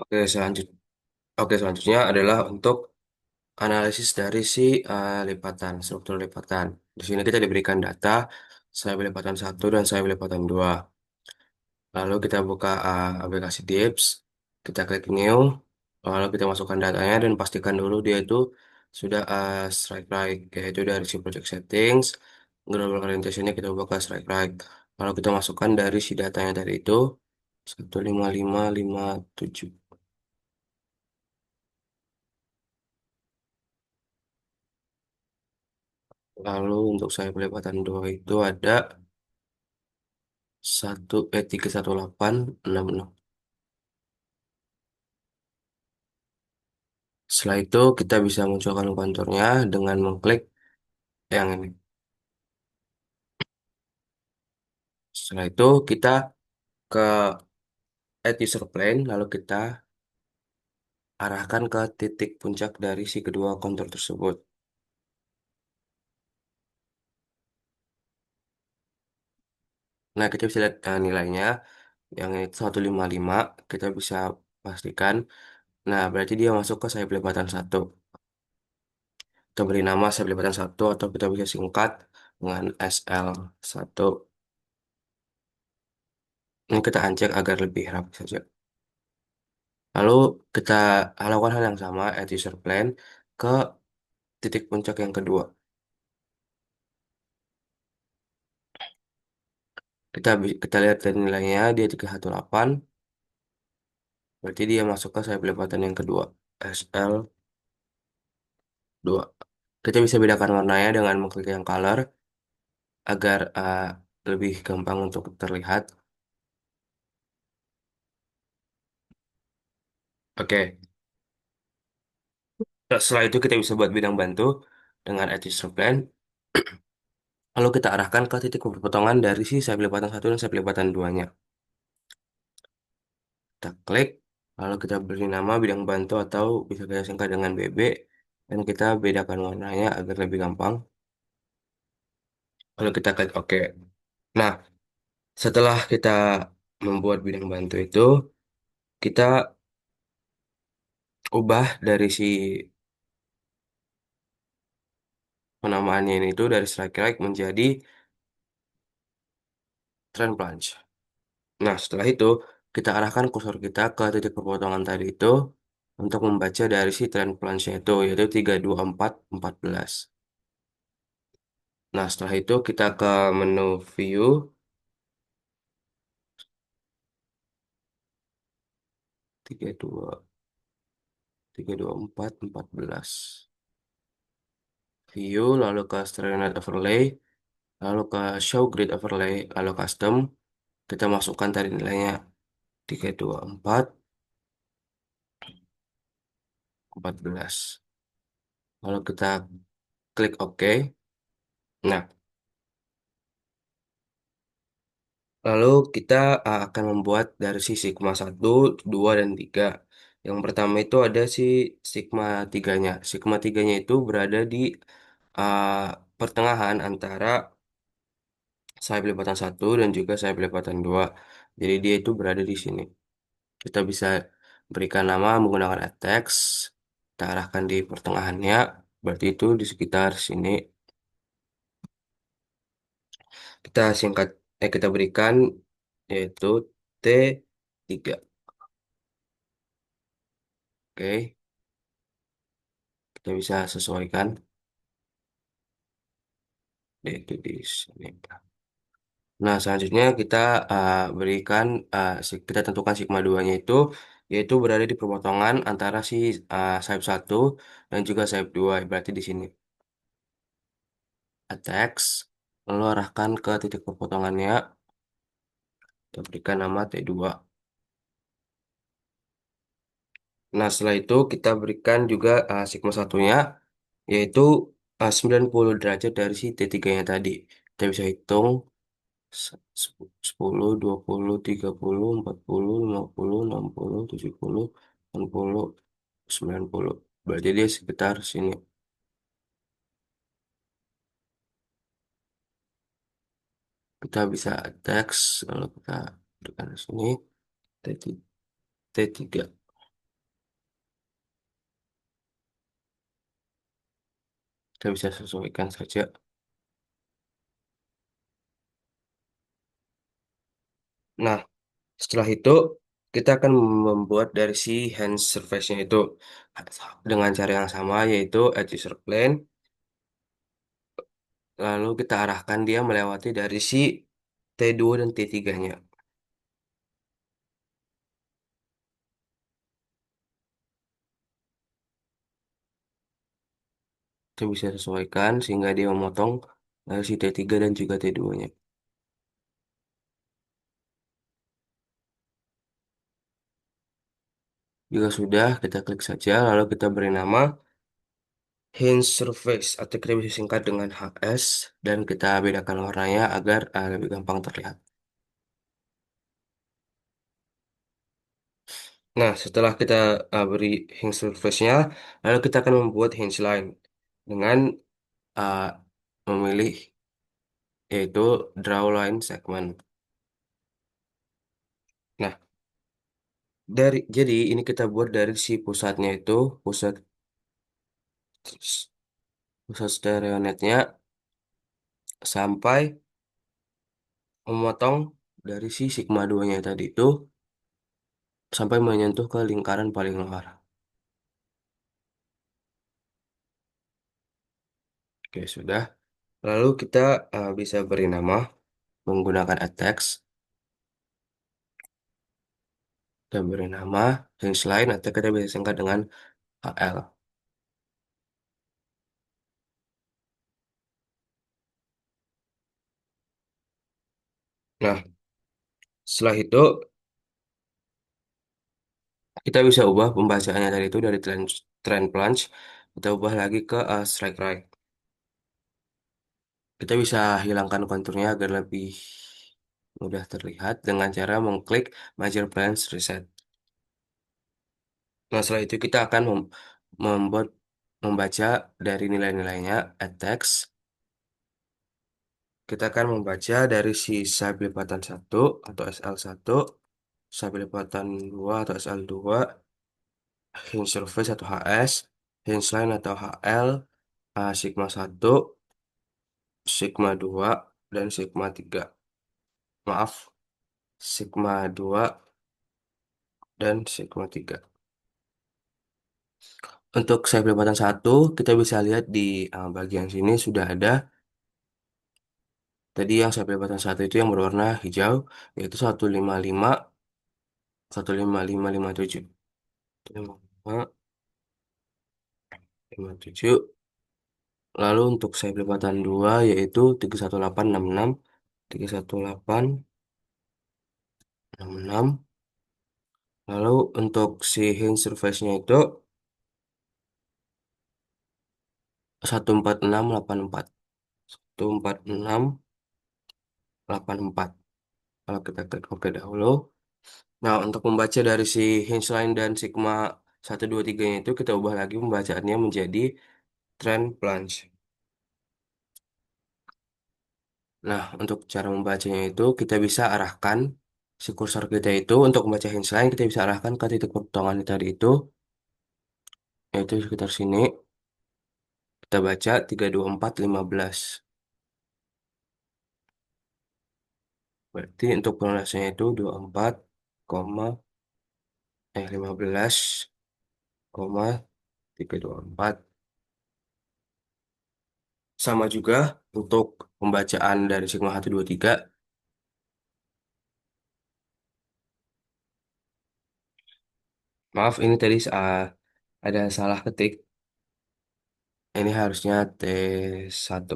Oke, selanjutnya adalah untuk analisis dari si struktur lipatan. Di sini kita diberikan data sayap lipatan satu dan sayap lipatan dua. Lalu kita buka aplikasi Dips, kita klik New, lalu kita masukkan datanya dan pastikan dulu dia itu sudah strike right, yaitu dari si project settings, global orientationnya kita buka strike right. Lalu kita masukkan dari si datanya tadi itu 15557. Lalu untuk sayap lipatan dua itu ada 31866. Setelah itu kita bisa munculkan konturnya dengan mengklik yang ini. Setelah itu kita ke add user plane, lalu kita arahkan ke titik puncak dari si kedua kontur tersebut. Nah, kita bisa lihat nilainya yang itu 155, kita bisa pastikan. Nah, berarti dia masuk ke sayap lipatan satu. Kita beri nama sayap lipatan satu atau kita bisa singkat dengan SL1. Ini kita uncheck agar lebih rapi saja. Lalu kita lakukan hal yang sama, add user plane ke titik puncak yang kedua. Kita lihat dari nilainya dia 318, berarti dia masuk ke sayap lipatan yang kedua, SL2. Kita bisa bedakan warnanya dengan mengklik yang color agar lebih gampang untuk terlihat. Oke, setelah itu kita bisa buat bidang bantu dengan add user plane. Lalu kita arahkan ke titik perpotongan dari si sayap lipatan satu dan sayap lipatan duanya. Kita klik, lalu kita beri nama bidang bantu atau bisa kita singkat dengan BB, dan kita bedakan warnanya agar lebih gampang. Lalu kita klik OK. Nah, setelah kita membuat bidang bantu itu, kita ubah dari si penamaannya ini itu dari strike right menjadi trend plunge. Nah, setelah itu kita arahkan kursor kita ke titik perpotongan tadi itu untuk membaca dari si trend plunge itu yaitu 32414. Nah, setelah itu kita ke menu view 32414. View lalu ke Streamlit Overlay, lalu ke Show Grid Overlay, lalu Custom. Kita masukkan tadi nilainya 32414. Lalu kita klik OK. Nah, lalu kita akan membuat dari si Sigma satu, 2, dan 3. Yang pertama itu ada si Sigma 3-nya. Sigma 3-nya itu berada di uh, pertengahan antara sayap lipatan satu dan juga sayap lipatan dua. Jadi dia itu berada di sini. Kita bisa berikan nama menggunakan alt text. Kita arahkan di pertengahannya. Berarti itu di sekitar sini. Kita berikan yaitu T3. Oke, kita bisa sesuaikan yaitu di sini. Nah, selanjutnya kita berikan kita tentukan sigma 2-nya itu yaitu berada di perpotongan antara si sayap satu dan juga sayap 2 berarti di sini. Attach, lalu arahkan ke titik perpotongannya, kita berikan nama T2. Nah, setelah itu kita berikan juga sigma satunya yaitu 90 derajat dari si T3-nya tadi. Kita bisa hitung 10, 20, 30, 40, 50, 60, 70, 80, 90. Berarti dia sekitar sini. Kita bisa teks, lalu kita berikan di sini T3. T3. Kita bisa sesuaikan saja. Nah, setelah itu kita akan membuat dari si hand surface-nya itu dengan cara yang sama, yaitu edge user plane. Lalu kita arahkan dia melewati dari si T2 dan T3-nya. Kita bisa sesuaikan sehingga dia memotong dari si T3 dan juga T2-nya. Jika sudah, kita klik saja, lalu kita beri nama hinge surface atau kita bisa singkat dengan HS dan kita bedakan warnanya agar lebih gampang terlihat. Nah, setelah kita beri hinge surface-nya, lalu kita akan membuat hinge line dengan uh, memilih yaitu draw line segment. Nah, jadi ini kita buat dari si pusatnya itu pusat pusat stereonetnya sampai memotong dari si sigma 2-nya tadi itu sampai menyentuh ke lingkaran paling luar. Oke, sudah. Lalu kita bisa beri nama menggunakan add text dan beri nama hinge line atau kita bisa singkat dengan HL. Nah, setelah itu kita bisa ubah pembacaannya tadi itu dari trend plunge kita ubah lagi ke strike right. Kita bisa hilangkan konturnya agar lebih mudah terlihat dengan cara mengklik Major Plans Reset. Nah, setelah itu kita akan membuat membaca dari nilai-nilainya at text. Kita akan membaca dari si side lipatan 1 atau SL1, side lipatan 2 atau SL2, hinge surface atau HS, hinge line atau HL, sigma 1, sigma 2, dan sigma 3. Maaf, sigma 2 dan sigma 3. Untuk side lipatan 1, kita bisa lihat di bagian sini sudah ada tadi yang saya lipatan 1 itu yang berwarna hijau, yaitu 155, 15557. 15557. Lalu untuk saya lipatan 2 yaitu 31866, 31866. Lalu untuk si hinge surface-nya itu 14684. 14684. Kalau kita klik OK dahulu. Nah, untuk membaca dari si hinge line dan sigma 123-nya itu kita ubah lagi pembacaannya menjadi trend plunge. Nah, untuk cara membacanya itu kita bisa arahkan si kursor kita itu untuk membaca hinge line kita bisa arahkan ke titik pertengahan tadi itu yaitu sekitar sini. Kita baca 32415. Berarti untuk penulisannya itu 24, koma 15, koma 324. Sama juga untuk pembacaan dari sigma 123. Maaf, ini tadi ada salah ketik. Ini harusnya T1.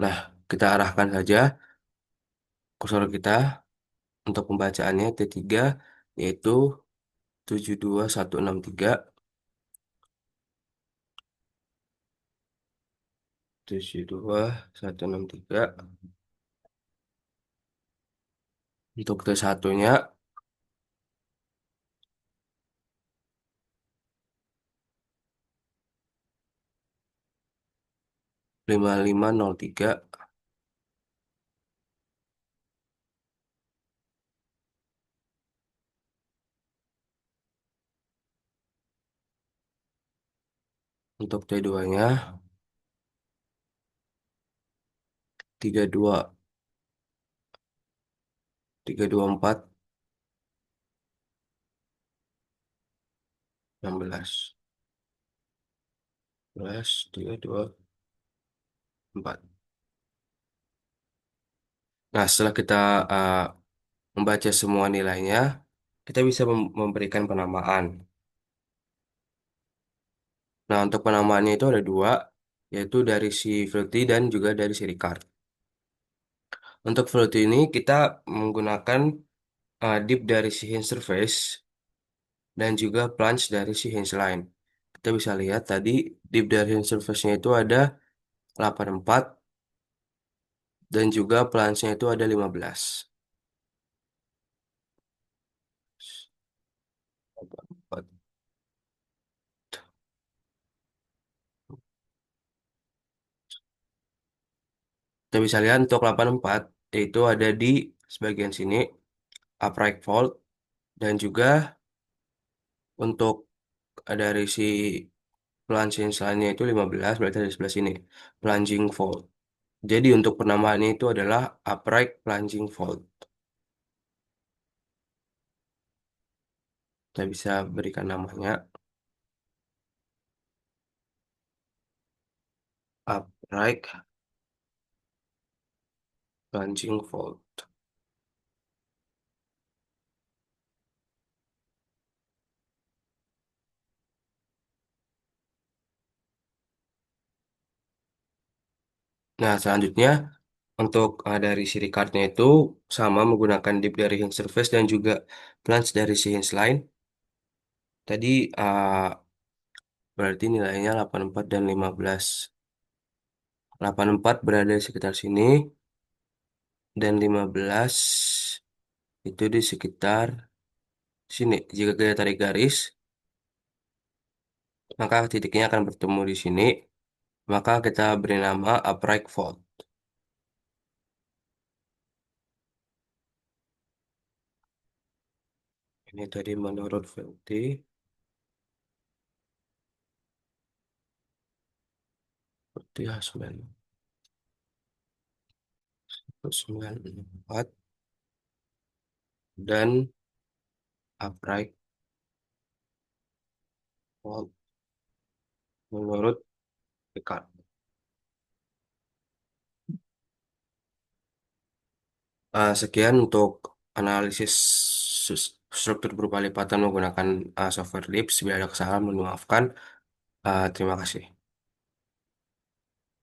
Nah, kita arahkan saja kursor kita untuk pembacaannya T3 yaitu 72163, 72163. Untuk T1-nya 5503. Untuk T2-nya 32, 324, 16, 11, 324. Nah, setelah kita uh, membaca semua nilainya, kita bisa memberikan penamaan. Nah, untuk penamaannya itu ada dua, yaitu dari si Fruity dan juga dari si Ricard. Untuk Fruity ini kita menggunakan dip dari si hinge surface dan juga plunge dari si hinge line. Kita bisa lihat tadi dip dari hinge surface-nya itu ada 84 dan juga plunge-nya itu ada 15. Kita bisa lihat untuk 84 itu ada di sebagian sini upright fold dan juga untuk dari si plunging line-nya itu 15 berarti dari sebelah sini plunging fold. Jadi untuk penamaannya itu adalah upright plunging fold. Kita bisa berikan namanya upright plunging fold. Nah, selanjutnya untuk dari siri cardnya itu sama menggunakan dip dari hinge surface dan juga plunge dari si hinge line. Tadi berarti nilainya 84 dan 15. 84 berada di sekitar sini dan 15 itu di sekitar sini. Jika kita tarik garis, maka titiknya akan bertemu di sini. Maka kita beri nama upright fold. Ini tadi menurut Velti, Velti Hasman 94 dan upright fold menurut Descartes. Sekian untuk analisis struktur berupa lipatan menggunakan software LIPS. Bila ada kesalahan, mohon maafkan. Terima kasih.